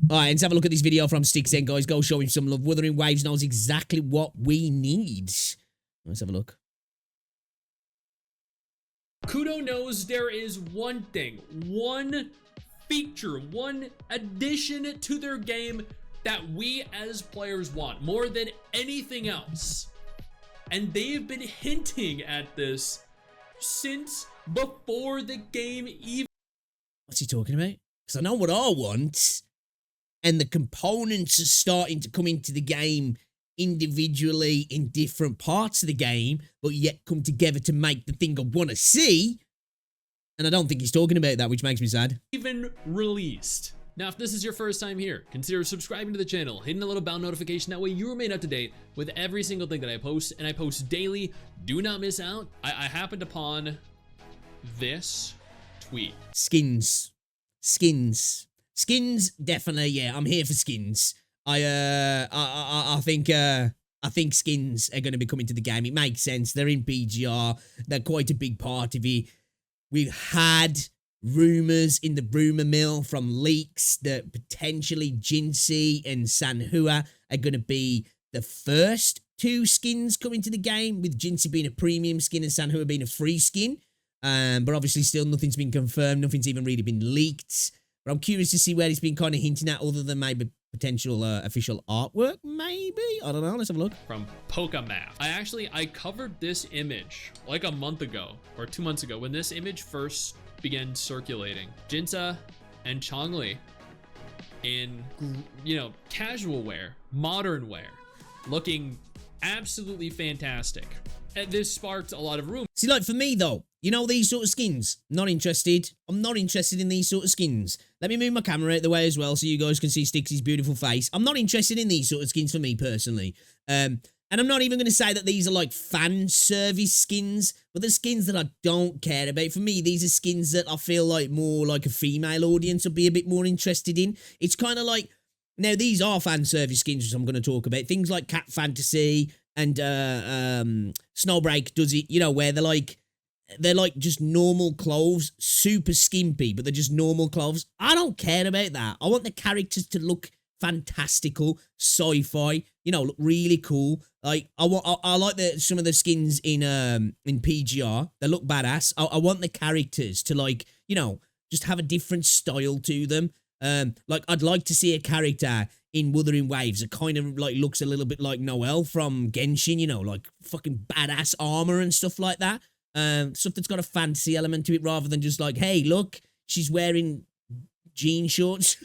Alright, let's have a look at this video from Sticksen, guys. Go show him some love. Wuthering Waves knows exactly what we need. Let's have a look. Kudo knows there is one thing, one feature, one addition to their game that we as players want more than anything else. And they've been hinting at this since before the game even. What's he talking about? Because I know what I want. And the components are starting to come into the game individually in different parts of the game, but yet come together to make the thing I want to see. And I don't think he's talking about that, which makes me sad. Even released. Now, if this is your first time here, consider subscribing to the channel, hitting the little bell notification. That way you remain up to date with every single thing that I post, and I post daily. Do not miss out. I happened upon this tweet. Skins. Skins, definitely, yeah. I'm here for skins. I think skins are going to be coming to the game. It makes sense. They're in PGR. They're quite a big part of it. We've had rumors in the rumor mill from leaks that potentially Jinsei and Sanhua are going to be the first two skins coming to the game, with Jinsei being a premium skin and Sanhua being a free skin. But obviously still nothing's been confirmed. Nothing's even really been leaked. But I'm curious to see where it's been kind of hinting at, other than maybe potential official artwork, maybe? I don't know. Let's have a look. From Pokémon. I covered this image like a month ago or 2 months ago when this image first began circulating. Jinsa and Chongli in, casual wear, modern wear, looking absolutely fantastic. And this sparked a lot of rumors. See, like, for me, though, you know, these sort of skins, not interested. I'm not interested in these sort of skins. Let me move my camera out the way as well so you guys can see Stix's beautiful face. I'm not interested in these sort of skins for me, personally. And I'm not even going to say that these are, like, fan service skins, but they're skins that I don't care about. For me, these are skins that I feel like more like a female audience would be a bit more interested in. It's kind of like, now, these are fan service skins, which I'm going to talk about. Things like Cat Fantasy and Snowbreak does it, you know, where they're like just normal clothes, super skimpy, but they're just normal clothes. I don't care about that. I want the characters to look fantastical, sci-fi, you know, look really cool. Like, I like some of the skins in PGR. They look badass. I want the characters to, like, you know, just have a different style to them. Like, I'd like to see a character in Wuthering Waves that kind of, like, looks a little bit like Noelle from Genshin, you know, like fucking badass armor and stuff like that. Stuff that's got a fantasy element to it, rather than just like, hey, look, she's wearing jean shorts,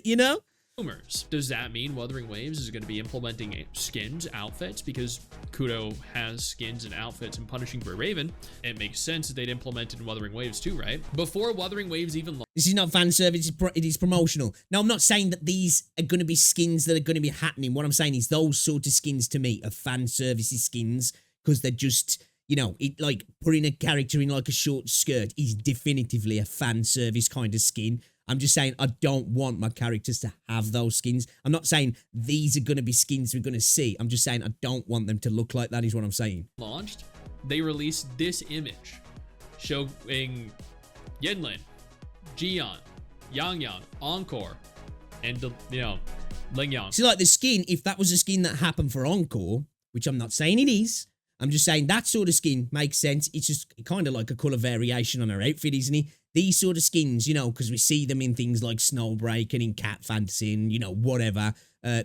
you know? Rumors. Does that mean Wuthering Waves is going to be implementing skins, outfits? Because Kudo has skins and outfits in Punishing for Raven. It makes sense that they'd implement it in Wuthering Waves too, right? Before Wuthering Waves even... This is not fan service, it is promotional. Now, I'm not saying that these are going to be skins that are going to be happening. What I'm saying is those sort of skins, to me, are fan service skins, because they're just... You know, it, like, putting a character in, like, a short skirt is definitively a fan service kind of skin. I'm just saying I don't want my characters to have those skins. I'm not saying these are going to be skins we're going to see. I'm just saying I don't want them to look like that, is what I'm saying. Launched, they released this image showing Yinlin, Jian, Yang, Encore, and, Lingyang. See, like, the skin, if that was a skin that happened for Encore, which I'm not saying it is, I'm just saying that sort of skin makes sense. It's just kind of like a colour variation on her outfit, isn't it? These sort of skins, you know, because we see them in things like Snowbreak and in Cat Fantasy and, you know, whatever.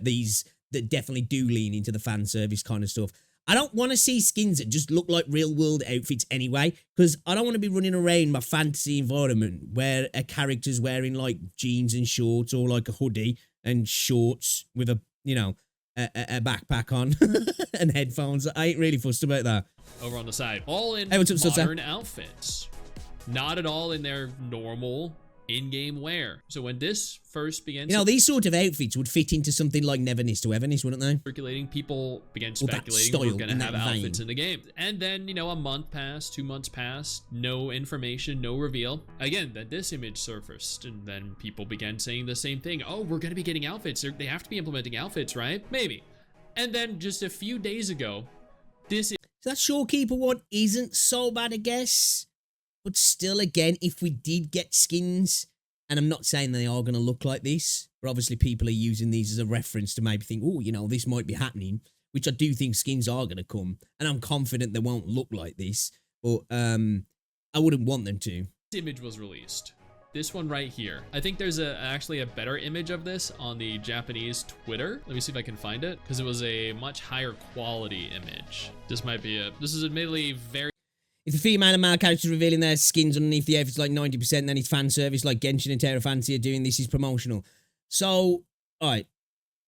These that definitely do lean into the fan service kind of stuff. I don't want to see skins that just look like real-world outfits anyway, because I don't want to be running around my fantasy environment where a character's wearing, like, jeans and shorts, or, like, a hoodie and shorts with a, you know... a backpack on and headphones. I ain't really fussed about that. Over on the side, all in Hey, what's up, modern outfits, not at all in their normal in-game wear. So when this first began, you know, these sort of outfits would fit into something like Neverness to Everness, wouldn't they? Circulating, people began speculating we're gonna have outfits in the game. And then, you know, a month passed, 2 months passed, no information, no reveal. Again, then this image surfaced, and then people began saying the same thing. Oh, we're gonna be getting outfits. They have to be implementing outfits, right? Maybe. And then just a few days ago, this is... So that Shorekeeper one isn't so bad, I guess. But still, again, if we did get skins, And I'm not saying they are going to look like this, but obviously people are using these as a reference to maybe think, oh, you know, this might be happening, which I do think skins are going to come. And I'm confident they won't look like this, but I wouldn't want them to. This image was released. This one right here. I think there's actually a better image of this on the Japanese Twitter. Let me see if I can find it, because it was a much higher quality image. This might be it. This is admittedly very... If the female and male characters revealing their skins underneath the outfits like 90%, then it's fan service like Genshin and Terra Fantasy are doing. This is promotional. So, alright.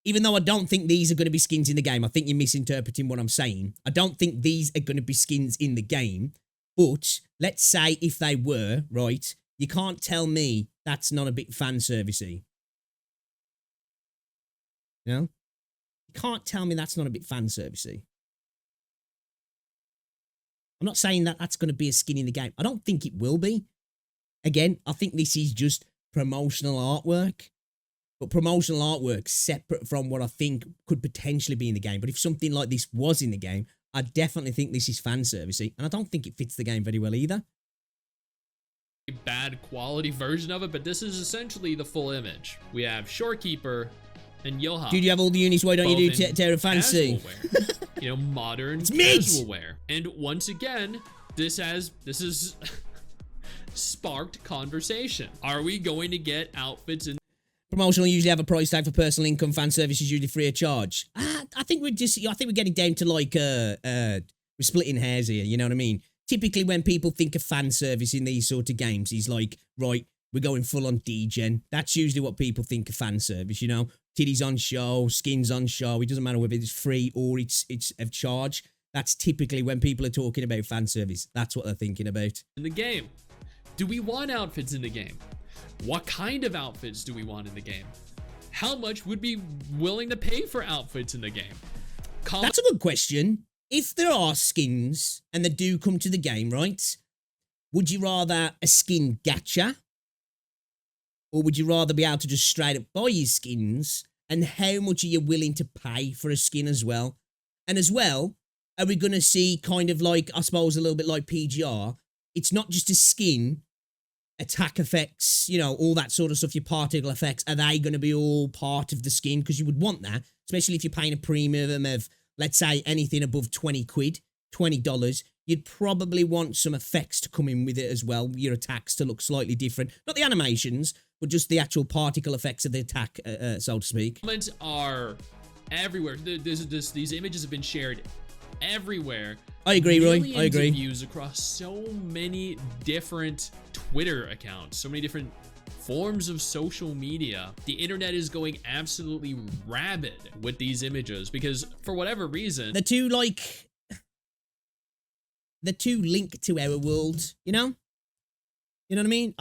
Even though I don't think these are going to be skins in the game, I think you're misinterpreting what I'm saying. I don't think these are going to be skins in the game. But, let's say if they were, right, you can't tell me that's not a bit fan servicey. You know? You can't tell me that's not a bit fan servicey. I'm not saying that that's going to be a skin in the game. I don't think it will be. Again, I think this is just promotional artwork. But promotional artwork separate from what I think could potentially be in the game. But if something like this was in the game, I definitely think this is fan servicey. And I don't think it fits the game very well either. Bad quality version of it, but this is essentially the full image. We have Shorekeeper and Yoha. Dude, you have all the unis. Why don't you do Terra Fantasy? You know, modern it's casual wear. And once again, this has sparked conversation. Are we going to get outfits in promotional? Usually have a price tag for personal income. Fan service is usually free of charge. I think we're getting down to like we're splitting hairs here. You know what I mean? Typically, when people think of fan service in these sort of games, he's like, right, we're going full on degen. That's usually what people think of fan service, you know? Titties on show, skins on show. It doesn't matter whether it's free or it's of charge. That's typically when people are talking about fan service. That's what they're thinking about. In the game. Do we want outfits in the game? What kind of outfits do we want in the game? How much would be willing to pay for outfits in the game? That's a good question. If there are skins and they do come to the game, right? Would you rather a skin gacha? Or would you rather be able to just straight up buy your skins? And how much are you willing to pay for a skin as well? And as well, are we going to see kind of like, I suppose, a little bit like PGR? It's not just a skin, attack effects, you know, all that sort of stuff, your particle effects. Are they going to be all part of the skin? Because you would want that, especially if you're paying a premium of, let's say, anything above 20 quid, $20. You'd probably want some effects to come in with it as well. Your attacks to look slightly different. Not the animations, but just the actual particle effects of the attack, so to speak. Comments are everywhere. These images have been shared everywhere. I agree, Roy. Millions I agree. of views across so many different Twitter accounts, so many different forms of social media. The internet is going absolutely rabid with these images because for whatever reason, the two link to our world, you know? You know what I mean?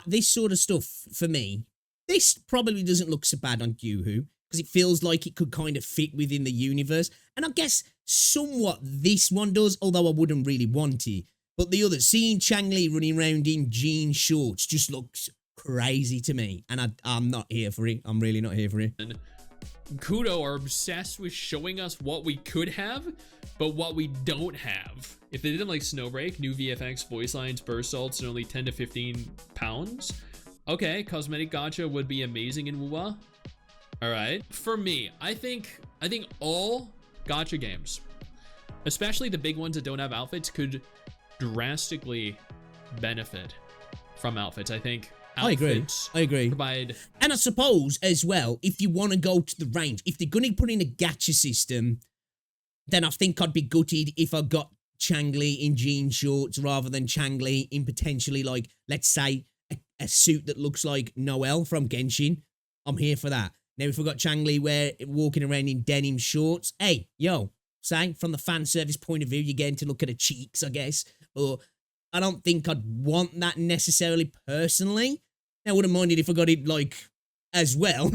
This sort of stuff, for me, this probably doesn't look so bad on Yuhu, because it feels like it could kind of fit within the universe. And I guess somewhat this one does, although I wouldn't really want it. But the other, seeing Changli running around in jean shorts just looks crazy to me. And I'm not here for it. I'm really not here for it. Kudo are obsessed with showing us what we could have, but what we don't have. If they didn't like Snowbreak, new VFX, voice lines, burst salts, and only 10 to 15 pounds, okay, cosmetic gacha would be amazing in WoWA. All right, for me, I think all gacha games, especially the big ones that don't have outfits, could drastically benefit from outfits. I think outfits I agree. Provide, and I suppose as well, if you want to go to the range, if they're going to put in a gacha system, then I think I'd be gutted if I got Changli in jean shorts rather than Changli in potentially, like, let's say a suit that looks like Noelle from Genshin. I'm here for that. Now, if we got Changli walking around in denim shorts, hey, yo, say, from the fan service point of view, you're getting to look at her cheeks, I guess. But I don't think I'd want that necessarily personally. I wouldn't mind it if I got it, like, as well.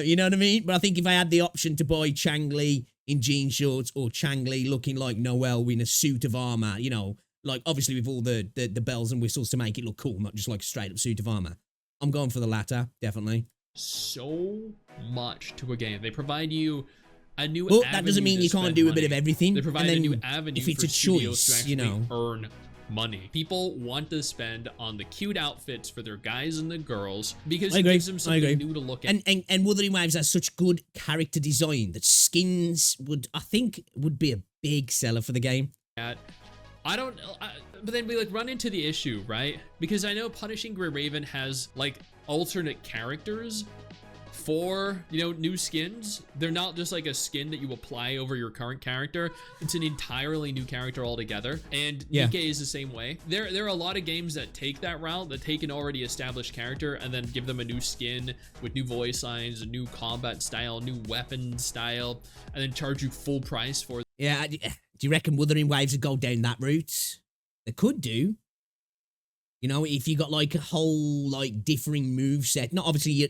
You know what I mean? But I think if I had the option to buy Changli in jean shorts or Changli looking like Noelle in a suit of armor, you know, like, obviously with all the bells and whistles to make it look cool, not just like a straight up suit of armor. I'm going for the latter, definitely. So much to a game. They provide you a new that doesn't mean you can't do a bit of everything. They provide a new avenue if it's for a studios choice, to actually you know, earn money. People want to spend on the cute outfits for their guys and the girls because I it agree. gives them something new to look at. And Wuthering Waves has such good character design that skins I think would be a big seller for the game. I don't, but then we like run into the issue, right? Because I know Punishing Gray Raven has like alternate characters for, you know, new skins. They're not just like a skin that you apply over your current character. It's an entirely new character altogether. And yeah. Nikke is the same way. There are a lot of games that take that route, that take an already established character and then give them a new skin with new voice lines, a new combat style, new weapon style, and then charge you full price for it. Yeah, do you reckon Wuthering Waves would go down that route? They could do. You know, if you got like a whole like differing move set. Not obviously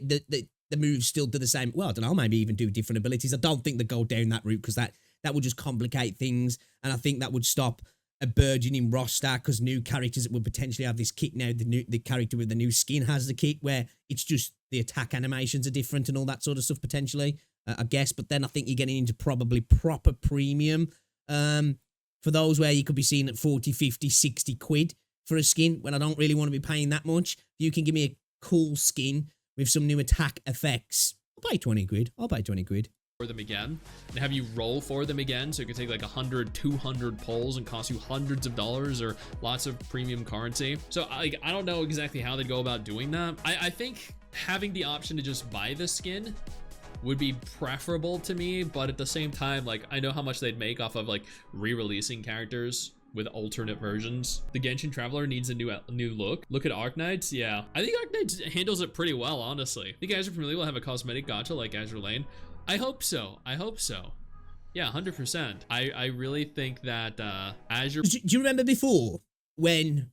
the moves still do the same. Well, I don't know, maybe even do different abilities. I don't think they go down that route because that would just complicate things. And I think that would stop a burgeoning roster because new characters that would potentially have this kit now, the character with the new skin has the kit where it's just the attack animations are different and all that sort of stuff potentially, I guess. But then I think you're getting into probably proper premium for those where you could be seeing at 40, 50, 60 quid for a skin when I don't really want to be paying that much. If you can give me a cool skin with some new attack effects, I'll pay 20 quid. I'll pay 20 quid. For them again and have you roll for them again, so it could take like 100, 200 pulls and cost you hundreds of dollars or lots of premium currency. So I don't know exactly how they'd go about doing that. I think having the option to just buy the skin would be preferable to me, but at the same time, like, I know how much they'd make off of like re-releasing characters with alternate versions. The Genshin Traveler needs a new look. Look at Arknights. Yeah, I think Arknights handles it pretty well, honestly. You guys are familiar with have a cosmetic gacha like Azure Lane. I hope so. I hope so. Yeah, 100%. I really think that Azure... Do you remember before when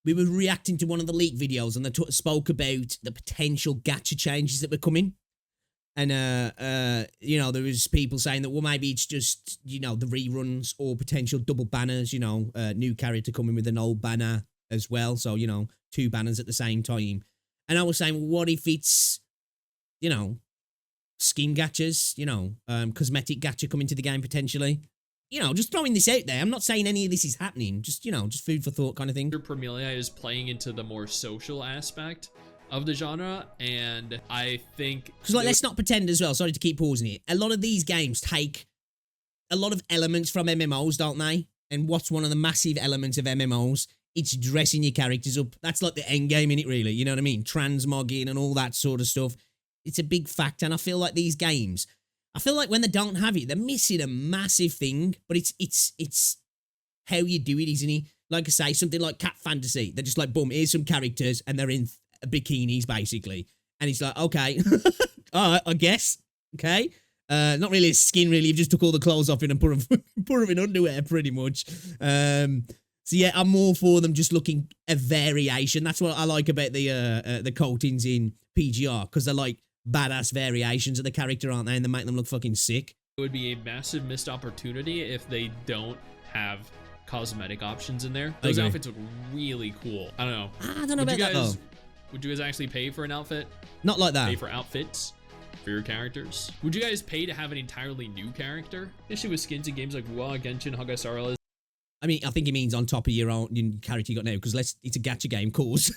we were reacting to one of the leak videos and they spoke about the potential gacha changes that were coming? And, you know, there was people saying that, well, maybe it's just, you know, the reruns or potential double banners, you know, new character coming with an old banner as well. So, you know, 2 banners at the same time. And I was saying, well, what if it's, you know, skin gachas, you know, cosmetic gacha coming to the game potentially? You know, just throwing this out there. I'm not saying any of this is happening. Just, you know, just food for thought kind of thing. Promelia is playing into the more social aspect of the genre, and I think... Because, like, let's not pretend as well, sorry to keep pausing it, a lot of these games take a lot of elements from MMOs, don't they? And what's one of the massive elements of MMOs? It's dressing your characters up. That's like the end game in it, really, you know what I mean? Transmogging and all that sort of stuff. It's a big factor, and I feel like these games, I feel like when they don't have it, they're missing a massive thing, but it's how you do it, isn't it? Like I say, something like Cat Fantasy, they're just like, boom, here's some characters, and they're in bikinis, basically. And it's like, okay, all right, I guess, okay. Not really a skin, really. You've just took all the clothes off it and put them in underwear, pretty much. So yeah, I'm more for them just looking a variation. That's what I like about the coatings in PGR, because they're like badass variations of the character, aren't they? And they make them look fucking sick. It would be a massive missed opportunity if they don't have cosmetic options in there. Those outfits look really cool. I don't know. I don't know about that though. Would you guys actually pay for an outfit? Not like that. Pay for outfits for your characters? Would you guys pay to have an entirely new character? Issue with skins in games like WoW, Genshin, Hagasara. I mean, I think it means on top of your own character you got now, because it's a gacha game, of course.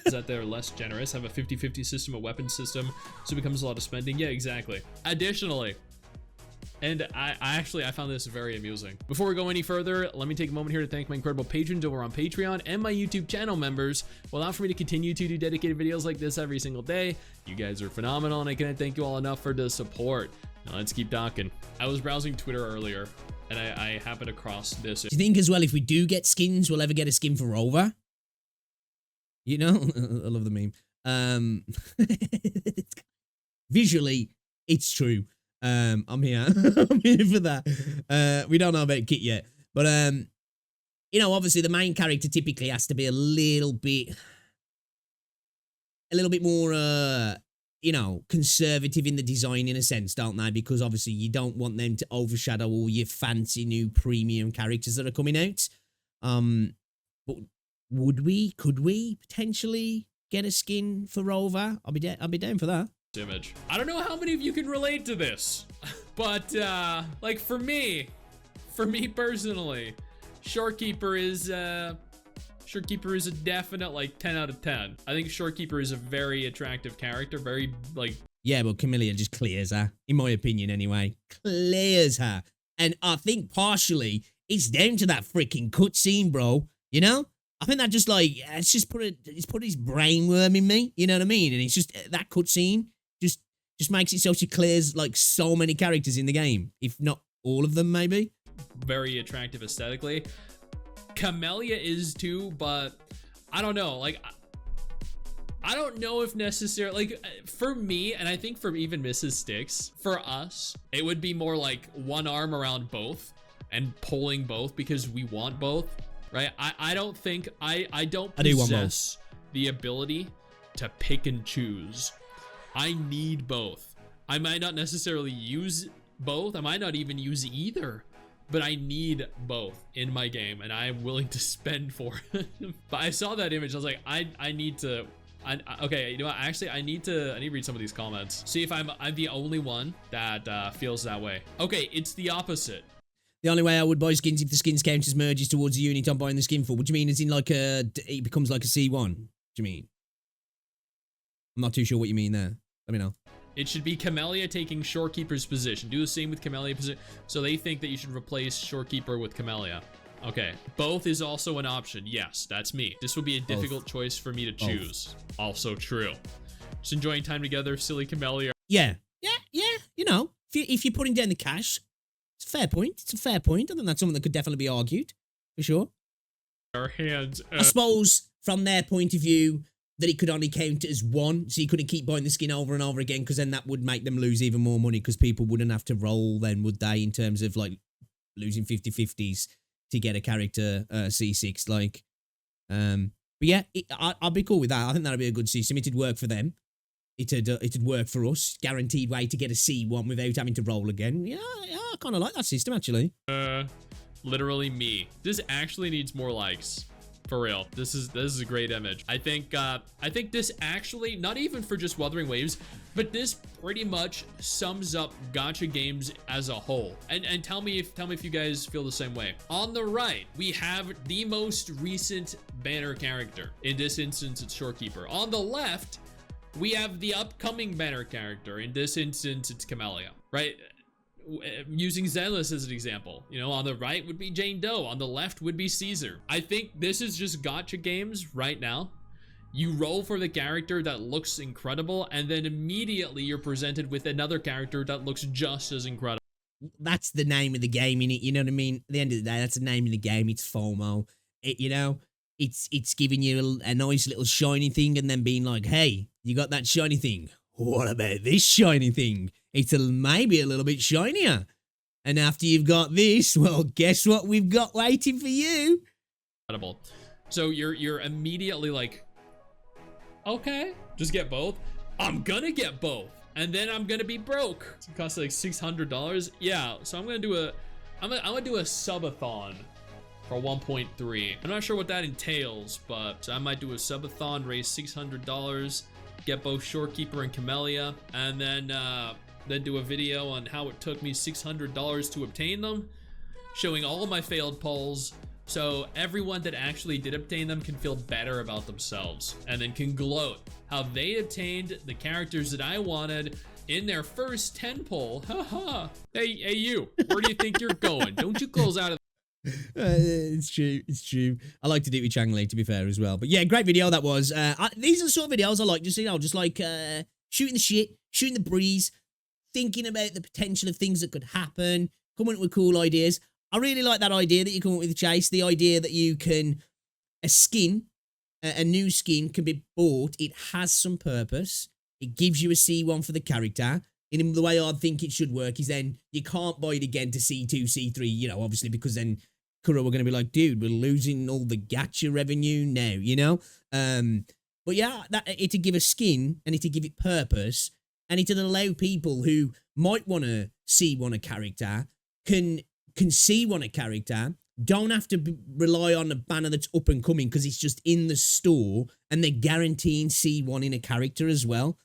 Is that they're less generous, have a 50-50 system, a weapon system, so it becomes a lot of spending. Yeah, exactly. Additionally, and I found this very amusing. Before we go any further, let me take a moment here to thank my incredible patrons over on Patreon and my YouTube channel members who allow for me to continue to do dedicated videos like this every single day. You guys are phenomenal, and I can't thank you all enough for the support. Now let's keep talking. I was browsing Twitter earlier, and I happened across this. Do you think as well, if we do get skins, we'll ever get a skin for Rover? You know, I love the meme. Visually, it's true. I'm here. I'm here for that. We don't know about Kit yet, but you know, obviously the main character typically has to be a little bit more, you know, conservative in the design in a sense, don't they? Because obviously you don't want them to overshadow all your fancy new premium characters that are coming out. But could we potentially get a skin for Rover? I'll be down for that. Image. I don't know how many of you can relate to this, but like for me personally, Shorekeeper is Shorekeeper is a definite like 10 out of 10. I think Shorekeeper is a very attractive character, very like. Yeah, but Camellia just clears her, in my opinion anyway. Clears her. And I think partially it's down to that freaking cutscene, bro. You know? I think that just like, it's just put his brainworm in me. You know what I mean? And it's just, that cutscene just makes it so she clears like so many characters in the game. If not all of them, maybe. Very attractive aesthetically. Camellia is too, but I don't know. Like, I don't know if necessarily, like, for me, and I think for even Mrs. Sticks, for us, it would be more like one arm around both and pulling both because we want both, right? I don't think, I don't possess the ability to pick and choose. I need both. I might not necessarily use both. I might not even use either, but I need both in my game and I'm willing to spend for it. But I saw that image. I was like, I need to, okay, you know what? Actually, I need to read some of these comments. See if I'm the only one that feels that way. Okay, it's the opposite. The only way I would buy skins if the skins count as merges towards the unit I'm buying the skin for. What do you mean? As in like it becomes like a C1? What do you mean? I'm not too sure what you mean there. Let me know. It should be Camellia taking Shorekeeper's position. Do the same with Camellia position. So they think that you should replace Shorekeeper with Camellia. Okay, both is also an option. Yes, that's me. This would be a difficult choice for me to choose. Also true. Just enjoying time together, silly Camellia. Yeah. You know, if you're putting down the cash, it's a fair point. It's a fair point. I think that's something that could definitely be argued, for sure. Our hands. I suppose from their point of view, that it could only count as one, so you couldn't keep buying the skin over and over again, because then that would make them lose even more money, because people wouldn't have to roll then, would they, in terms of like losing 50-50s to get a character C6, like. But yeah, I'd be cool with that. I think that'd be a good system. It'd work for them. It'd work for us. Guaranteed way to get a C1 without having to roll again. Yeah, I kind of like that system, actually. Literally me. This actually needs more likes. For real, this is a great image. I think this actually, not even for just Wuthering Waves, but this pretty much sums up gacha games as a whole. And tell me if you guys feel the same way. On the right, we have the most recent banner character. In this instance, it's Shorekeeper. On the left, we have the upcoming banner character. In this instance, it's Camellia, right? Using Zenless as an example, you know, on the right would be Jane Doe, on the left would be Caesar. I think this is just gacha games right now. You roll for the character that looks incredible, and then immediately you're presented with another character that looks just as incredible. That's the name of the game, innit? You know what I mean? At the end of the day, that's the name of the game. It's FOMO. You know, it's giving you a nice little shiny thing, and then being like, hey, you got that shiny thing. What about this shiny thing? It's maybe a little bit shinier. And after you've got this, well, guess what we've got waiting for you? Incredible. So you're immediately like, okay, just get both. I'm gonna get both, and then I'm gonna be broke. It costs like $600. Yeah, so I'm gonna do a subathon for 1.3. I'm not sure what that entails, but I might do a subathon, raise $600, get both Shorekeeper and Camellia, and then do a video on how it took me $600 to obtain them, showing all of my failed polls, so everyone that actually did obtain them can feel better about themselves, and then can gloat how they obtained the characters that I wanted in their first 10 poll. Haha. Hey you, where do you think you're going? Don't you close out of it's true. I like to do it with Changli, to be fair, as well. But yeah, great video that was. These are the sort of videos I like, just like shooting the shit, shooting the breeze, thinking about the potential of things that could happen, coming up with cool ideas. I really like that idea that you come up with, Chase. The idea that you can, a new skin can be bought. It has some purpose. It gives you a C1 for the character. In the way I think it should work is then you can't buy it again to C2, C3, you know, obviously, because then Kuro were going to be like, dude, we're losing all the gacha revenue now, you know? But yeah, it'd give a skin, and it'd give it purpose, and it'd allow people who might want to C1 a character, can C1 a character, don't have to rely on a banner that's up and coming because it's just in the store, and they're guaranteeing C1 in a character as well.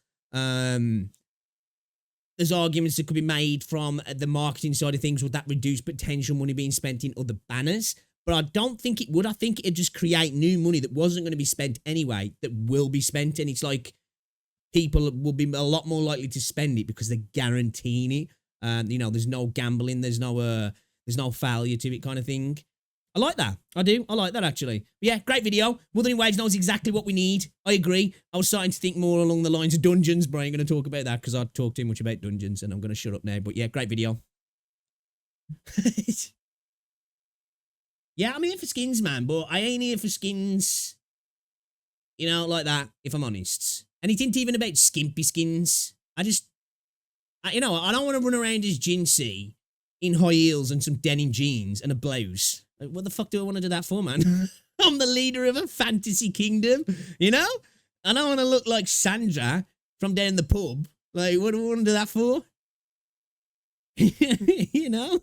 There's arguments that could be made from the marketing side of things. Would that reduce potential money being spent in other banners? but I don't think it would. I think it'd just create new money that wasn't going to be spent anyway, that will be spent. And it's like people will be a lot more likely to spend it because they're guaranteeing it. You know, there's no gambling, there's no failure to it kind of thing. I like that. I do. I like that, actually. But yeah, great video. Wuthering Waves knows exactly what we need. I agree. I was starting to think more along the lines of dungeons, but I ain't going to talk about that because I talk too much about dungeons and I'm going to shut up now. But yeah, great video. Yeah, I'm here for skins, man, but I ain't here for skins, you know, like that, if I'm honest. And it ain't even about skimpy skins. You know, I don't want to run around as Jinsei in high heels and some denim jeans and a blouse. Like, what the fuck do I want to do that for, man? I'm the leader of a fantasy kingdom, you know? I don't want to look like Sandra from down the pub. Like, what do I want to do that for? You know?